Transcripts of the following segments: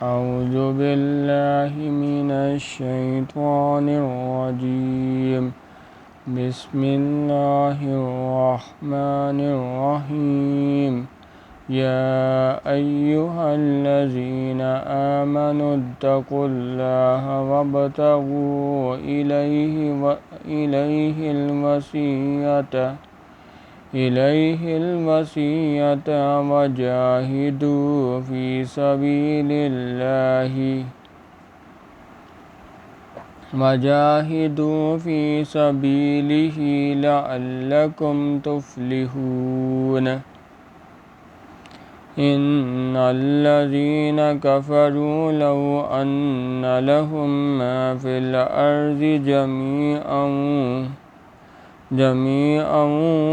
أعوذ بالله من الشيطان الرجيم. بسم الله الرحمن الرحيم. يا أيها الذين آمنوا اتقوا الله وابتغوا إليه الوسيلة وجاهدوا في سبيله لعلكم تفلحون. إن الذين كفروا لو أن لهم ما في الأرض جميعا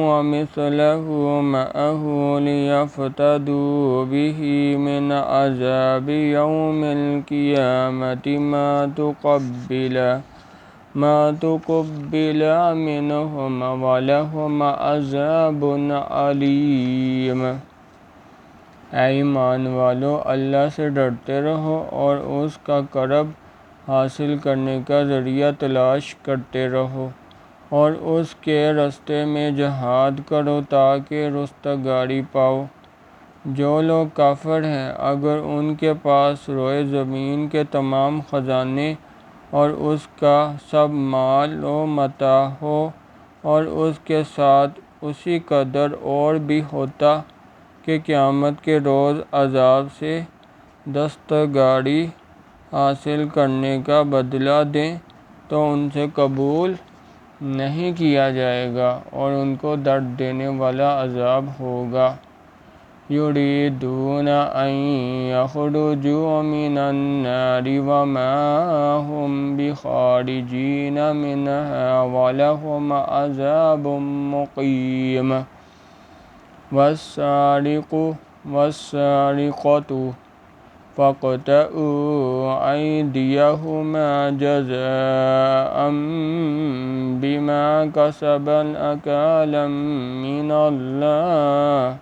ومثله معه ليفتدوا به من عذاب يوم القيامة ما تقبل منهم ولهم عذاب عليم. اے ایمان والو، اللہ سے ڈرتے رہو اور اس کا قرب حاصل کرنے کا ذریعہ تلاش کرتے رہو، اور اس کے راستے میں جہاد کرو تاکہ رستگاری پاؤ۔ جو لوگ کافر ہیں، اگر ان کے پاس روئے زمین کے تمام خزانے اور اس کا سب مال و متاع ہو، اور اس کے ساتھ اسی قدر اور بھی ہوتا کہ قیامت کے روز عذاب سے دستگاری حاصل کرنے کا بدلہ دیں، تو ان سے قبول نہیں کیا جائے گا اور ان کو درد دینے والا عذاب ہوگا۔ یریدون ان یخرجوا من النار وما هم بخارجین منها ولهم عذاب مقیم۔ والسارق والسارقة فاقطعوا أيديهما جزاء بما كسبا نكالا من الله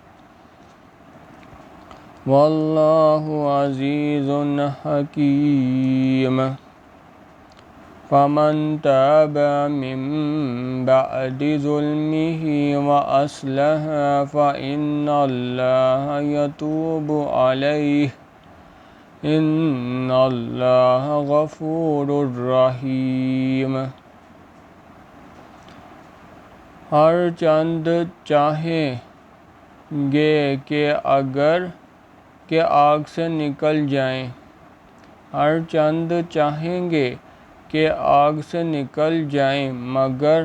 والله عزيز حكيم. فمن تاب من بعد ظلمه وأصلح فإن الله يتوب عليه إن الله غفور رحيم. ہر چند چاہیں گے کہ آگ سے نکل جائیں، ہر چند چاہیں گے کہ آگ سے نکل جائیں مگر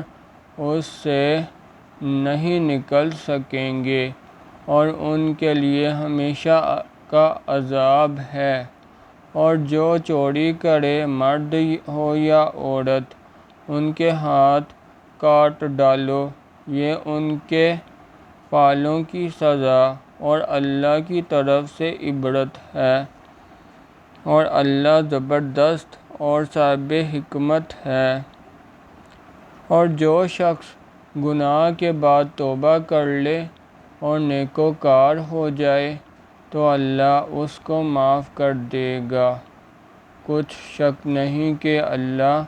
اس سے نہیں نکل سکیں گے، اور ان کے لیے ہمیشہ کا عذاب ہے۔ اور جو چوری کرے، مرد ہو یا عورت، ان کے ہاتھ کاٹ ڈالو، یہ ان کے فعلوں کی سزا اور اللہ کی طرف سے عبرت ہے، اور اللہ زبردست اور صاحب حکمت ہے۔ اور جو شخص گناہ کے بعد توبہ کر لے اور نیکوکار ہو جائے تو اللہ اس کو معاف کر دے گا۔ کچھ شک نہیں کہ اللہ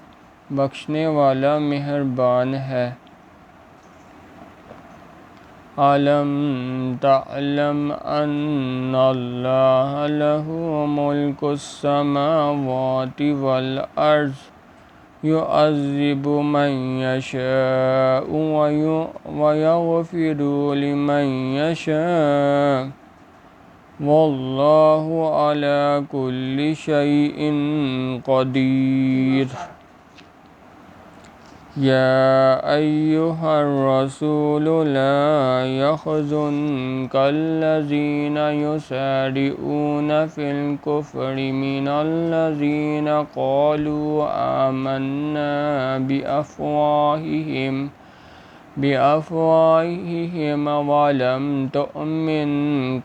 بخشنے والا مہربان ہے۔ أَلَمْ تَعْلَمْ أَنَّ اللَّهَ لَهُ مُلْكُ السَّمَاوَاتِ وَالْأَرْضِ يُعَذِّبُ مَن يَشَاءُ وَيَغْفِرُ لِمَن يَشَاءُ وَاللَّهُ عَلَى كُلِّ شَيْءٍ قَدِيرٌ. يا أيها الرسول لا يحزنك الذين يسارعون في الكفر من الذين قالوا آمنا بأفواههم ولم تؤمن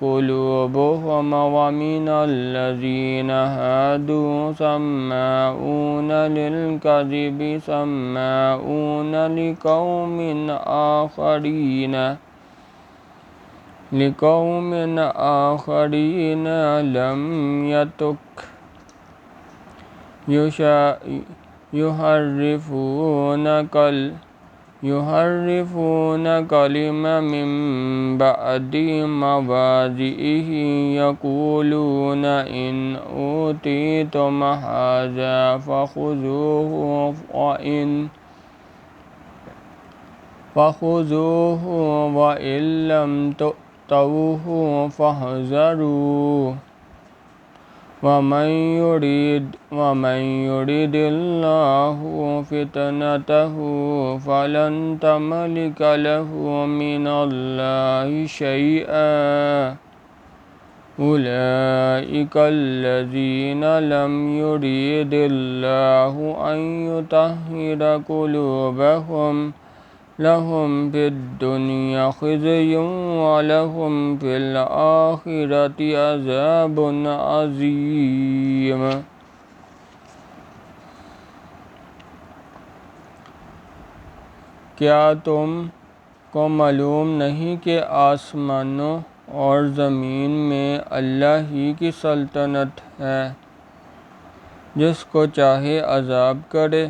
قلوبهم ومن الذين هادوا سماعون للكذب سماعون لقوم آخرين لم يأتوك يحرفون كلمة من بعد مواضعه يقولون إن أوتيتم هذا فخذوه وإن لم تؤتوه فاحذروا ومن يرد الله فتنته فلن تملك له من الله شيئا أولئك الذين لم يرد الله أن يطهر قلوبهم لهم في الدنيا خزي ولهم في الآخرة عذاب عظيم۔ کیا تم کو معلوم نہیں کہ آسمانوں اور زمین میں اللہ ہی کی سلطنت ہے، جس کو چاہے عذاب کرے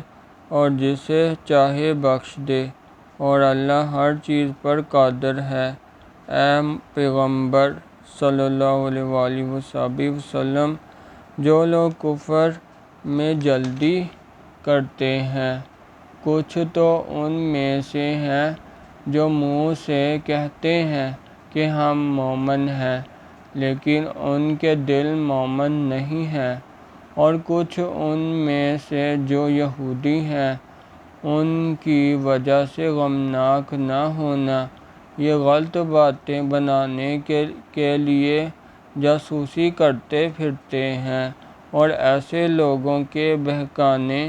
اور جسے چاہے بخش دے، اور اللہ ہر چیز پر قادر ہے۔ اے پیغمبر صلی اللہ علیہ وآلہ وسلم، جو لوگ کفر میں جلدی کرتے ہیں، کچھ تو ان میں سے ہیں جو منہ سے کہتے ہیں کہ ہم مومن ہیں، لیکن ان کے دل مومن نہیں ہیں، اور کچھ ان میں سے جو یہودی ہیں، ان کی وجہ سے غمناک نہ ہونا، یہ غلط باتیں بنانے کے لیے جاسوسی کرتے پھرتے ہیں اور ایسے لوگوں کے بہکانے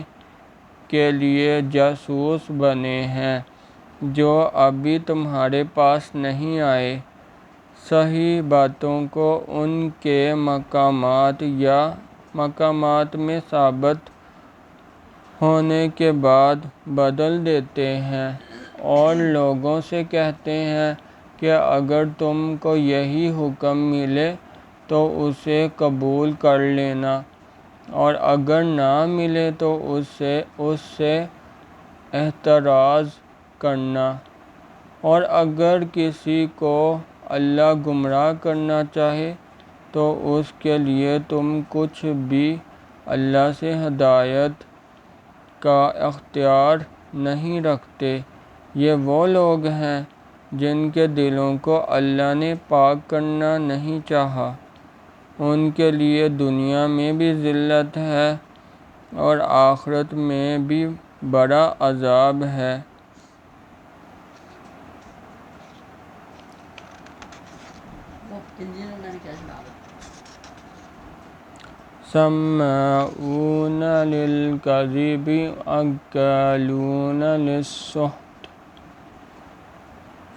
کے لیے جاسوس بنے ہیں جو ابھی تمہارے پاس نہیں آئے۔ صحیح باتوں کو ان کے مقامات میں ثابت ہونے کے بعد بدل دیتے ہیں اور لوگوں سے کہتے ہیں کہ اگر تم کو یہی حکم ملے تو اسے قبول کر لینا، اور اگر نہ ملے تو اس سے اعتراض کرنا، اور اگر کسی کو اللہ گمراہ کرنا چاہے تو اس کے لیے تم کچھ بھی اللہ سے ہدایت کا اختیار نہیں رکھتے۔ یہ وہ لوگ ہیں جن کے دلوں کو اللہ نے پاک کرنا نہیں چاہا، ان کے لیے دنیا میں بھی ذلت ہے اور آخرت میں بھی بڑا عذاب ہے۔ سماعون للکذب اکالون للسحت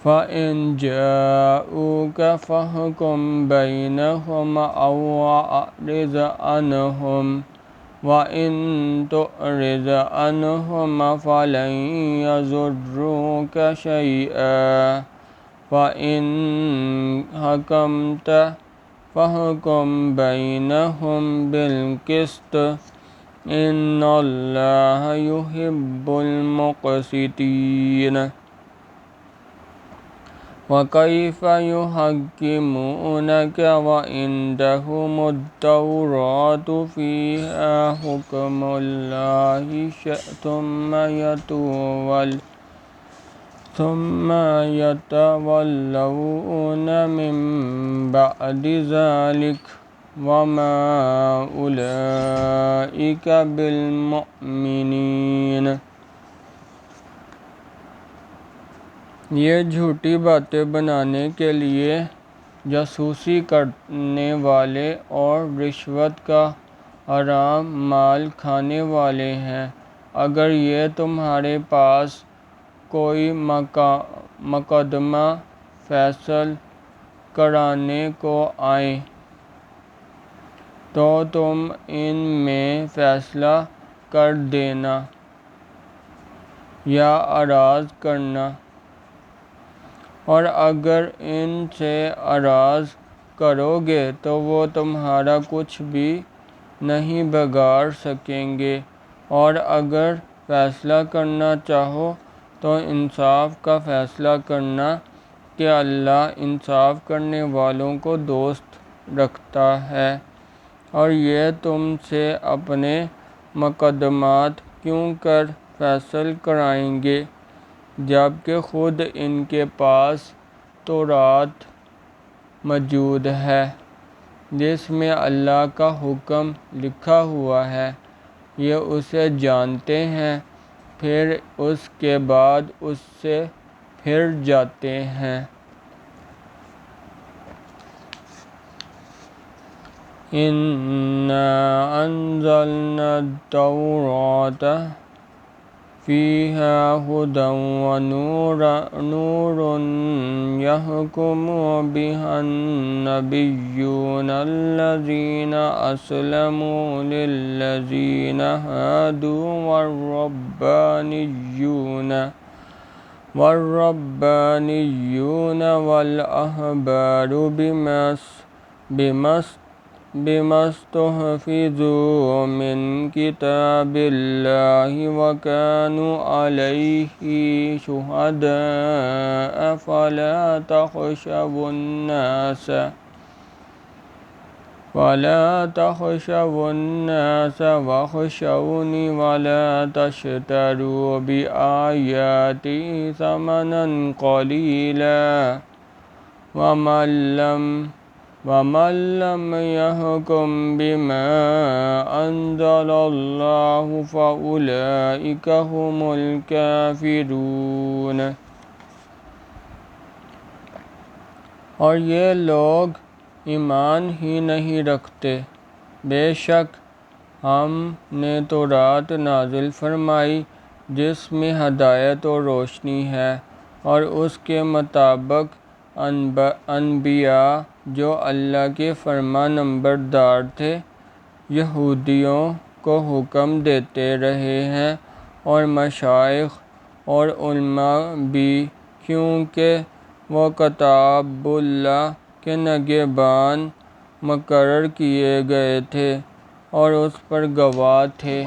فإن جاءوك فاحكم بينهم أو أعرض عنهم وإن تعرض عنهم فلن يضروك شيئا فإن حكمت فاحكم بينهم بالقسط إن الله يحب المقسطين۔ وكيف يحكمونك وعندهم التوراة فيها حكم الله ثم يتولون من بعد ذلك وما أولئك بالمؤمنين۔ یہ جھوٹی باتیں بنانے کے لیے جاسوسی کرنے والے اور رشوت کا حرام مال کھانے والے ہیں۔ اگر یہ تمہارے پاس کوئی مقدمہ فیصل کرانے کو آئیں تو تم ان میں فیصلہ کر دینا یا اعراض کرنا، اور اگر ان سے اعراض کرو گے تو وہ تمہارا کچھ بھی نہیں بگاڑ سکیں گے، اور اگر فیصلہ کرنا چاہو تو انصاف کا فیصلہ کرنا کہ اللہ انصاف کرنے والوں کو دوست رکھتا ہے۔ اور یہ تم سے اپنے مقدمات کیوں کر فیصل کرائیں گے جبکہ خود ان کے پاس تورات موجود ہے جس میں اللہ کا حکم لکھا ہوا ہے، یہ اسے جانتے ہیں، پھر اس کے بعد اس سے پھر جاتے ہیں۔ اِنَّا أَنزَلْنَا التَّوْرَاةَ فِيهَا هُدًى وَنُورٌ يَحْكُمُ بِهَا النَّبِيُّونَ الَّذِينَ أَسْلَمُوا لِلَّذِينَ هَادُوا وَالرَّبَّانِيُّونَ وَالْأَحْبَارُ بِمَا اسْتُحْفِظُوا مِنْ كِتَابِ اللَّهِ وَكَانُوا عَلَيْهِ شُهَدَاءَ فَلَا تَخْشَوُا النَّاسَ وَاخْشَوْنِي وَلَا تَشْتَرُوا بِآيَاتِي ثَمَنًا قَلِيلًا وَمَن لَّمْ يَحْكُم بِمَا أَنزَلَ اللَّهُ فَأُولَٰئِكَ هُمُ الْكَافِرُونَ۔ اور یہ لوگ ایمان ہی نہیں رکھتے، بے شک ہم نے تورات نازل فرمائی جس میں ہدایت و روشنی ہے، اور اس کے مطابق انبیاء جو اللہ کے فرمانبردار تھے یہودیوں کو حکم دیتے رہے ہیں، اور مشائخ اور علماء بھی، کیونکہ وہ کتاب اللہ کے نگہبان مقرر کیے گئے تھے اور اس پر گواہ تھے،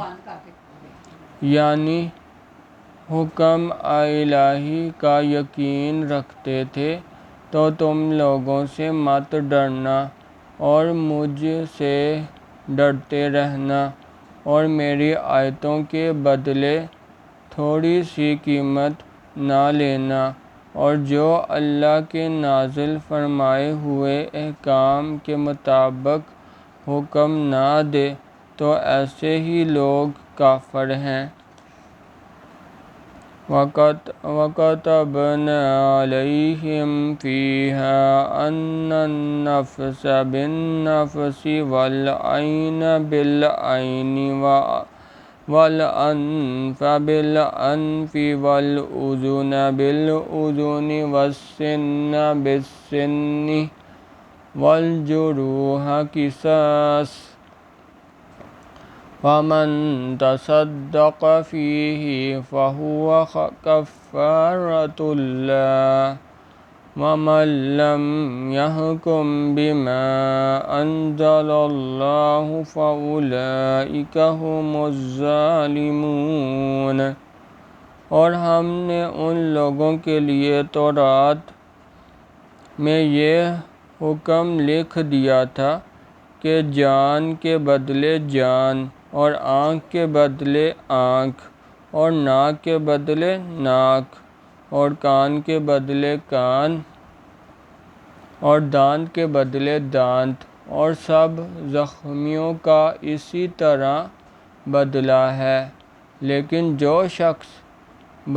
یعنی حکم الہی کا یقین رکھتے تھے۔ تو تم لوگوں سے مت ڈرنا اور مجھ سے ڈرتے رہنا، اور میری آیتوں کے بدلے تھوڑی سی قیمت نہ لینا، اور جو اللہ کے نازل فرمائے ہوئے احکام کے مطابق حکم نہ دے تو ایسے ہی لوگ کافر ہیں۔ وَكَتَبْنَا عَلَيْهِمْ فِيهَا أَنَّ النَّفْسَ بِالنَّفْسِ وَالْعَيْنَ بِالْعَيْنِ وَالْأَنفَ بِالْأَنفِ وَالْأُذُنَ بِالْأُذُنِ وَالسِّنَّ بِالسِّنِّ وَالْجُرُوحَ قِصَاصٌ، فَمَن تَصَدَّقَ فِيهِ فَهُوَ كَفَّارَةٌ لَّهُ، وَمَن لَّمْ يَحْكُم بِمَا أَنزَلَ اللَّهُ فَأُولَٰئِكَ هُمُ الظَّالِمُونَ۔ اور ہم نے ان لوگوں کے لیے تورات میں یہ حکم لکھ دیا تھا کہ جان کے بدلے جان، اور آنکھ کے بدلے آنکھ، اور ناک کے بدلے ناک، اور کان کے بدلے کان، اور دانت کے بدلے دانت، اور سب زخمیوں کا اسی طرح بدلہ ہے، لیکن جو شخص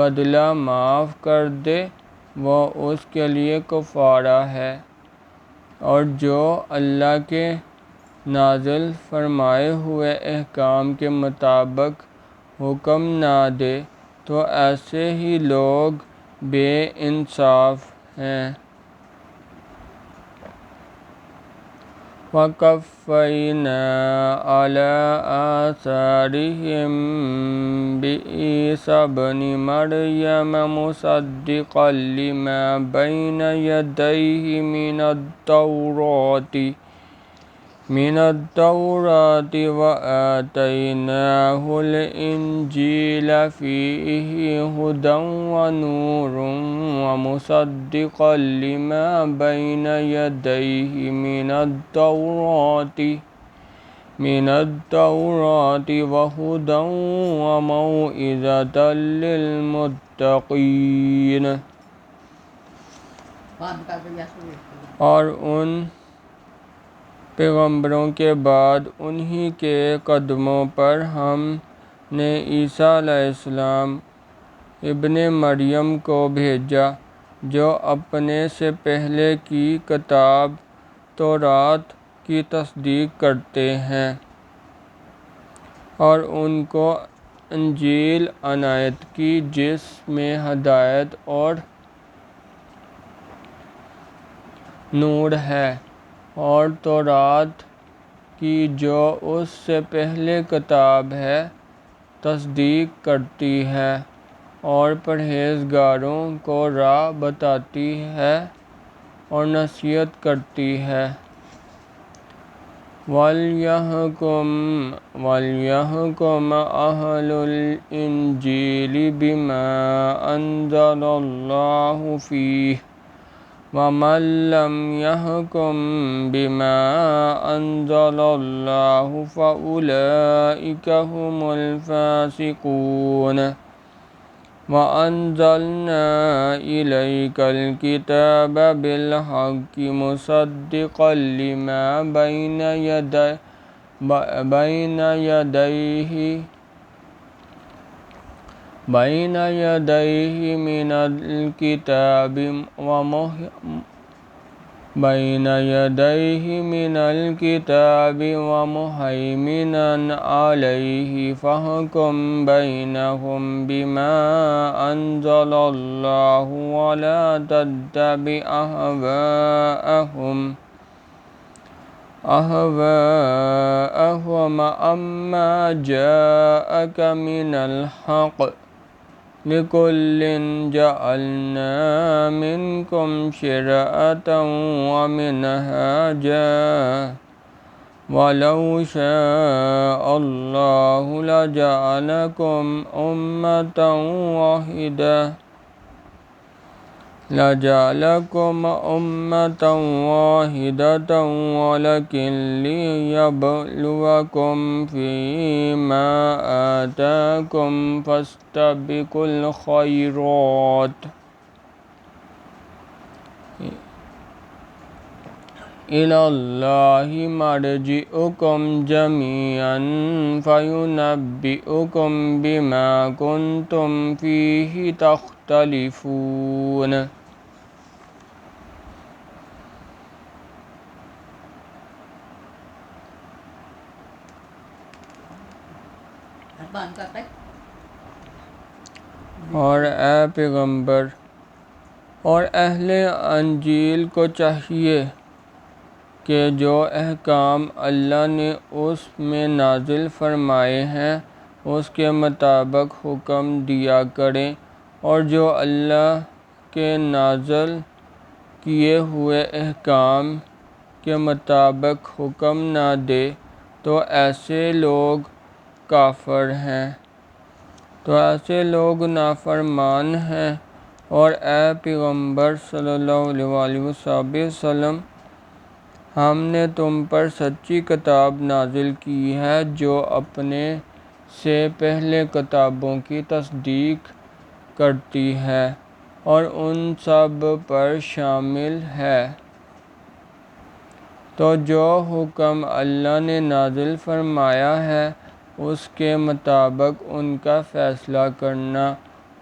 بدلہ معاف کر دے وہ اس کے لیے کفارہ ہے، اور جو اللہ کے نازل فرمائے ہوئے احکام کے مطابق حکم نہ دے تو ایسے ہی لوگ بے انصاف ہیں۔ وَقَفَّيْنَا عَلَىٰ آثَارِهِم بِعِيسَى ابْنِ مَرْيَمَ مُصَدِّقًا لِّمَا بَيْنَ يَدَيْهِ مِنَ التَّوْرَاةِ من التوراة وآتيناه الإنجيل فيه هدى ونور ومصدقا لما بين يديه من التوراة وهدى وموعظة للمتقين۔ اور ان پیغمبروں کے بعد انہی کے قدموں پر ہم نے عیسیٰ علیہ السلام ابن مریم کو بھیجا، جو اپنے سے پہلے کی کتاب تورات کی تصدیق کرتے ہیں، اور ان کو انجیل عنایت کی جس میں ہدایت اور نور ہے، اور تورات کی جو اس سے پہلے کتاب ہے تصدیق کرتی ہے اور پرہیزگاروں کو راہ بتاتی ہے اور نصیحت کرتی ہے۔ وَلْيَحْكُمْ أَهْلُ الْإِنْجِيلِ بِمَا أَنزَلَ اللَّهُ فِيهِ وَمَنْ لَمْ يَحْكُمْ بِمَا أَنزَلَ اللَّهُ فَأُولَئِكَ هُمُ الْفَاسِقُونَ۔ وَأَنزَلْنَا إِلَيْكَ الْكِتَابَ بِالْحَقِّ مُصَدِّقًا لِمَا بَيْنَ يَدَيْهِ مِنَ الْكِتَابِ وَمُهَيْمِنًا عَلَيْهِ فَاحْكُم بَيْنَهُم بِمَا أَنزَلَ اللَّهُ وَلَا تَتَّبِعْ أَهْوَاءَهُمْ عَمَّا جَاءَكَ مِنَ الْحَقِّ ۚ لِكُلٍّ جَعَلْنَا مِنكُمْ شِرْعَةً وَمِنْهَاجًا ۚ وَلَوْ شَاءَ اللَّهُ لَجَعَلَكُمْ أُمَّةً وَاحِدَةً وَلَكِنْ لِيَبْلُوَكُمْ فِيمَا آتَاكُمْ فَاسْتَبِقُوا الْخَيْرَاتِ إِلَى اللَّهِ مَرْجِعُكُمْ جَمِيعًا فَيُنَبِّئُكُم بِمَا كُنتُمْ فِيهِ تَخْتَلِفُونَ۔ اور اے پیغمبر اور اہل انجیل کو چاہیے کہ جو احکام اللہ نے اس میں نازل فرمائے ہیں اس کے مطابق حکم دیا کریں، اور جو اللہ کے نازل کیے ہوئے احکام کے مطابق حکم نہ دے تو ایسے لوگ کافر ہیں، تو ایسے لوگ نافرمان ہیں۔ اور اے پیغمبر صلی اللہ علیہ وسلم، ہم نے تم پر سچی کتاب نازل کی ہے جو اپنے سے پہلے کتابوں کی تصدیق کرتی ہے اور ان سب پر شامل ہے۔ تو جو حکم اللہ نے نازل فرمایا ہے اس کے مطابق ان کا فیصلہ کرنا،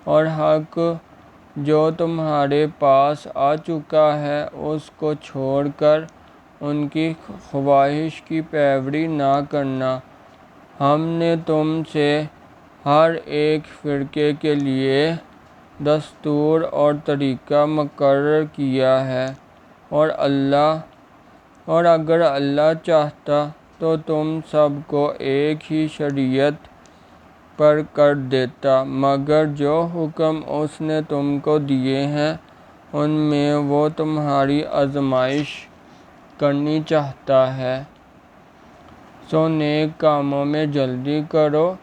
اور حق جو تمہارے پاس آ چکا ہے اس کو چھوڑ کر ان کی خواہش کی پیروی نہ کرنا۔ ہم نے تم سے ہر ایک فرقے کے لیے دستور اور طریقہ مقرر کیا ہے، اور اگر اللہ چاہتا تو تم سب کو ایک ہی شریعت پر کر دیتا، مگر جو حکم اس نے تم کو دیے ہیں ان میں وہ تمہاری آزمائش کرنی چاہتا ہے۔ سو نیک کاموں میں جلدی کرو،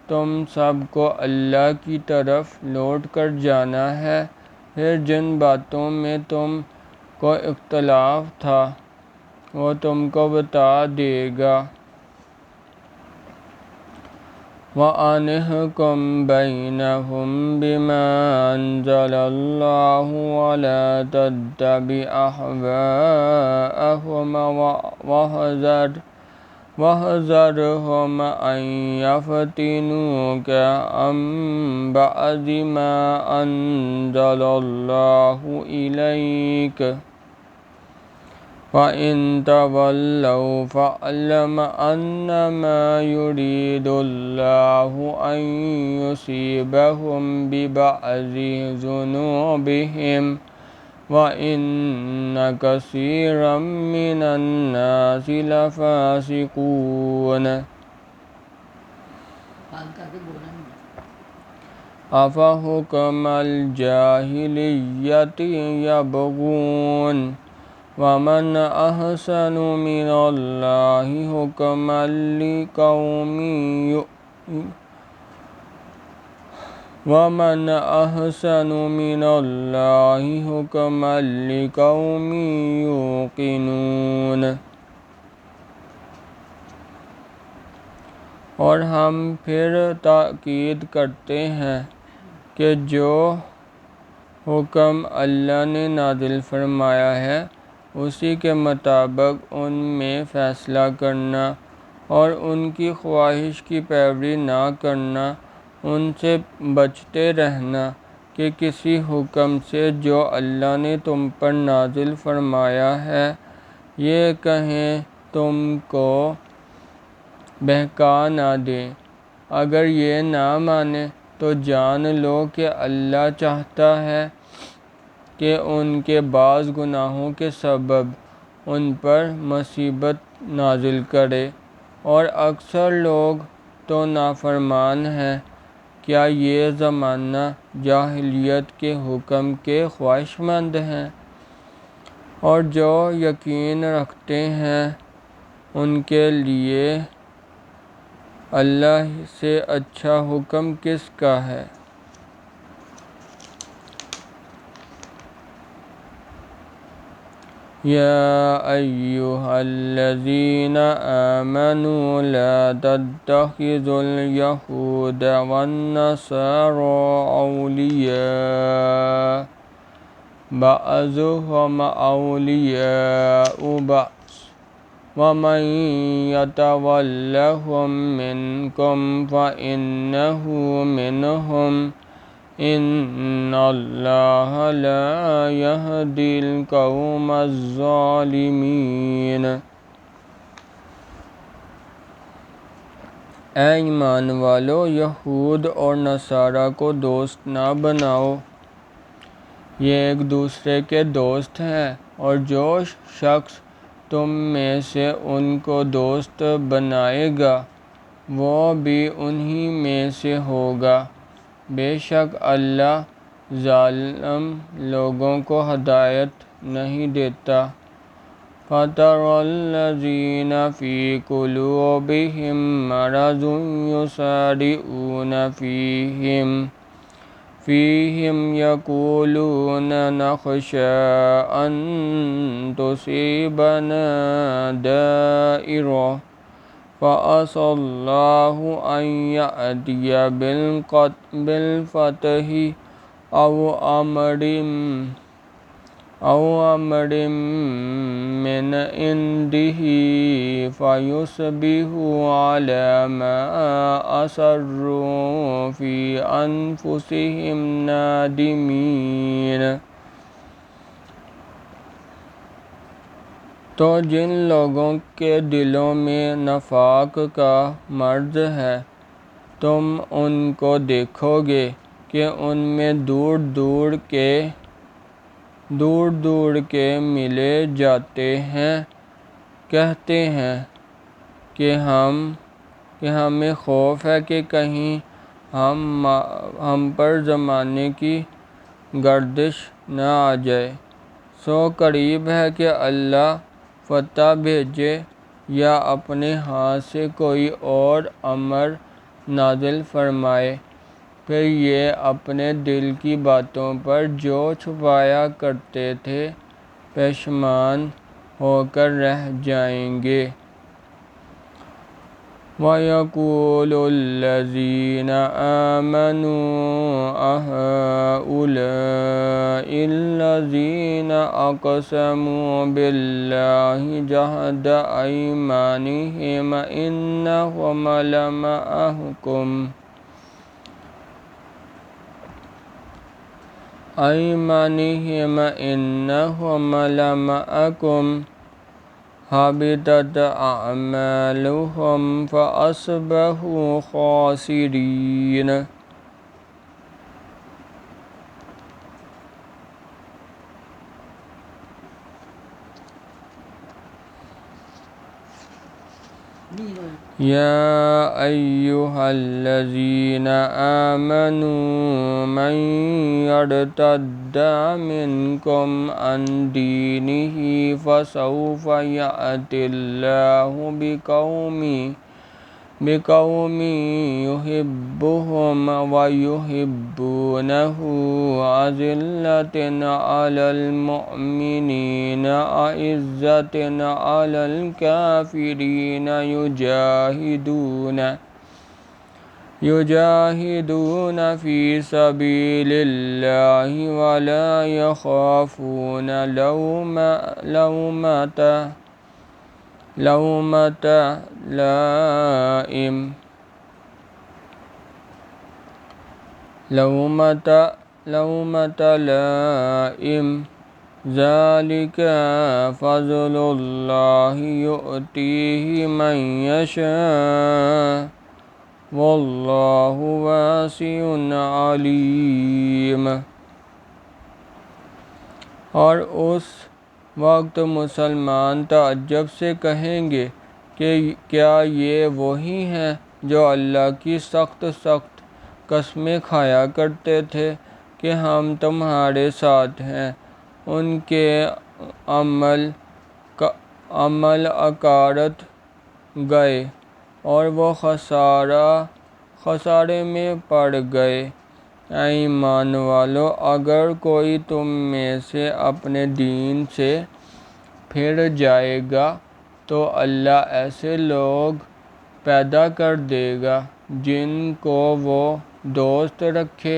تم سب کو اللہ کی طرف لوٹ کر جانا ہے۔ پھر جن باتوں میں تم کو اختلاف تھا وہ تم کو بتا دے گا۔ وَأَنِحْكُم بَيْنَهُم بِمَا أَنزَلَ اللَّهُ وَلَا تَتَّبِعْ أَهْوَاءَهُمْ وَاحْذَرْهُمْ أَن يَفْتِنُوكَ عَن بَعْضِ مَا أَنزَلَ اللَّهُ إِلَيْكَ ۖ فَإِن تَوَلَّوْا فَاعْلَمْ أَنَّمَا يُرِيدُ اللَّهُ أَن يُصِيبَهُم بِبَعْضِ ذُنُوبِهِمْ وَإِنَّ كَثِيرًا مِّنَ النَّاسِ لَفَاسِقُونَ۔ أَفَحُكْمَ الْجَاهِلِيَّةِ يَبْغُونَ وَمَنْ أَحْسَنُ مِنَ اللَّهِ حُكْمًا لِقَوْمٍ يُوقِنُونَ۔ اور ہم پھر تاکید کرتے ہیں کہ جو حکم اللہ نے نازل فرمایا ہے اسی کے مطابق ان میں فیصلہ کرنا اور ان کی خواہش کی پیروی نہ کرنا، ان سے بچتے رہنا کہ کسی حکم سے جو اللہ نے تم پر نازل فرمایا ہے یہ کہیں تم کو بہکا نہ دیں۔ اگر یہ نہ مانے تو جان لو کہ اللہ چاہتا ہے کہ ان کے بعض گناہوں کے سبب ان پر مصیبت نازل کرے، اور اکثر لوگ تو نافرمان ہیں۔ کیا یہ زمانہ جاہلیت کے حکم کے خواہشمند ہیں؟ اور جو یقین رکھتے ہیں ان کے لیے اللہ سے اچھا حکم کس کا ہے؟ یا ایہا الذین آمنوا لا تتخذوا الیہود والنصارى اولیاء بعضهم اولیاء بعض ومن یتولہم منکم فإنہ منہم ان اللہ لا یہدی القوم الظالمین۔ اے ایمان والو، یہود اور نصارہ کو دوست نہ بناؤ، یہ ایک دوسرے کے دوست ہیں، اور جو شخص تم میں سے ان کو دوست بنائے گا وہ بھی انہی میں سے ہوگا۔ بے شک اللہ ظالم لوگوں کو ہدایت نہیں دیتا۔ فَتَرَى الَّذِينَ فِي قُلُوبِهِم مَّرَضٌ يُسَارِعُونَ فِيهِمْ يَقُولُونَ نَخْشَىٰ أَن تُصِيبَنَا دَائِرَةٌ فَعَسَى اللَّهُ أَن يَأْتِيَ بِالْفَتْحِ أَوْ أَمْرٍ مِّنْ عِندِهِ فَيُصْبِحُوا عَلَىٰ مَا أَسَرُّوا فِي أَنفُسِهِمْ نَادِمِينَ۔ تو جن لوگوں کے دلوں میں نفاق کا مرض ہے تم ان کو دیکھو گے کہ ان میں دور دور کے ملے جاتے ہیں، کہتے ہیں کہ ہمیں خوف ہے کہ کہیں ہم پر زمانے کی گردش نہ آ جائے۔ سو قریب ہے کہ اللہ فتح بھیجے یا اپنے ہاتھ سے کوئی اور امر نازل فرمائے، پھر یہ اپنے دل کی باتوں پر جو چھپایا کرتے تھے پشیمان ہو کر رہ جائیں گے۔ وَيَقُولُ الَّذِينَ آمَنُوا أَهَٰؤُلَاءِ الَّذِينَ أَقْسَمُوا بِاللَّهِ جَهْدَ أَيْمَانِهِمْ إِنَّهُمْ لَمَعَكُمْ حَبِطَتْ أَعْمَالُهُمْ فَأَصْبَحُوا خَاسِرِينَ۔ يَا أَيُّهَا الَّذِينَ آمَنُوا مَن يَرْتَدَّ مِنكُمْ عَن دِينِهِ فَسَوْفَ يَأْتِي اللَّهُ بِقَوْمٍ يُحِبُّهُمْ وَيُحِبُّونَهُ أَذِلَّةٍ عَلَى الْمُؤْمِنِينَ أَعِزَّةٍ عَلَى الْكَافِرِينَ يُجَاهِدُونَ فِي سَبِيلِ اللَّهِ وَلَا يَخَافُونَ لَوْمَةَ لَائِمٍ ذَلِكَ فَضْلُ اللَّهِ يُؤْتِيهِ مَن يَشَاءُ وَاللَّهُ وَاسِعٌ عَلِيمٌ۔ اور اس وقت مسلمان تعجب سے کہیں گے کہ کیا یہ وہی ہیں جو اللہ کی سخت قسمیں کھایا کرتے تھے کہ ہم تمہارے ساتھ ہیں؟ ان کے عمل اکارت گئے اور وہ خسارے میں پڑ گئے۔ اے ایمان والو، اگر کوئی تم میں سے اپنے دین سے پھر جائے گا تو اللہ ایسے لوگ پیدا کر دے گا جن کو وہ دوست رکھے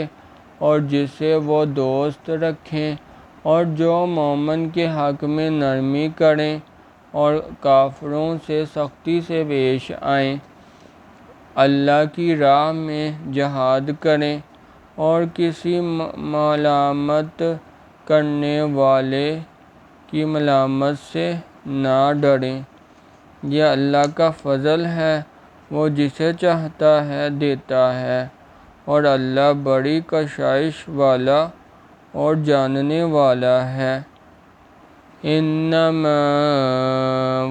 اور جسے وہ دوست رکھیں، اور جو مومن کے حق میں نرمی کریں اور کافروں سے سختی سے پیش آئیں، اللہ کی راہ میں جہاد کریں اور کسی ملامت کرنے والے کی ملامت سے نہ ڈریں۔ یہ اللہ کا فضل ہے، وہ جسے چاہتا ہے دیتا ہے، اور اللہ بڑی بخشش والا اور جاننے والا ہے۔ انما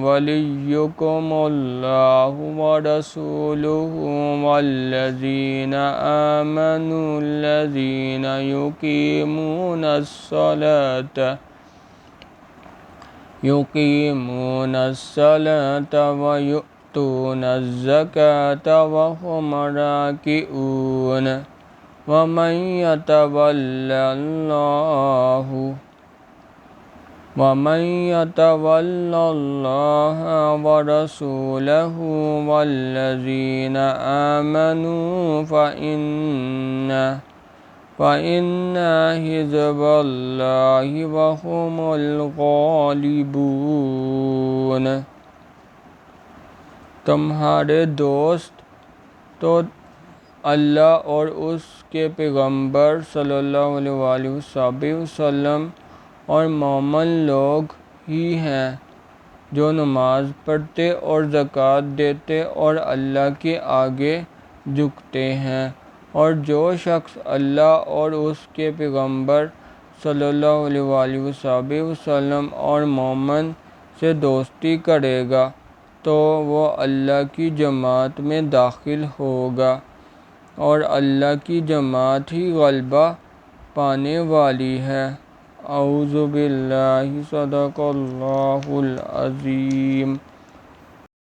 ولیکم اللہ ورسولہ والذین آمنوا الذین یقیمون الصلاة ویؤتون الزکاة وهم راکعون ومن يتول الله ورسوله والذين آمنوا فإن حزب الله وهم الغالبون۔ تمہارے دوست تو اللہ اور اس کے پیغمبر صلی اللہ علیہ وسلم اور مومن لوگ ہی ہیں جو نماز پڑھتے اور زکوٰۃ دیتے اور اللہ کے آگے جھکتے ہیں، اور جو شخص اللہ اور اس کے پیغمبر صلی اللہ علیہ وسلم اور مومن سے دوستی کرے گا تو وہ اللہ کی جماعت میں داخل ہوگا، اور اللہ کی جماعت ہی غلبہ پانے والی ہے۔ اعوذ باللہ، صدق اللہ العظیم۔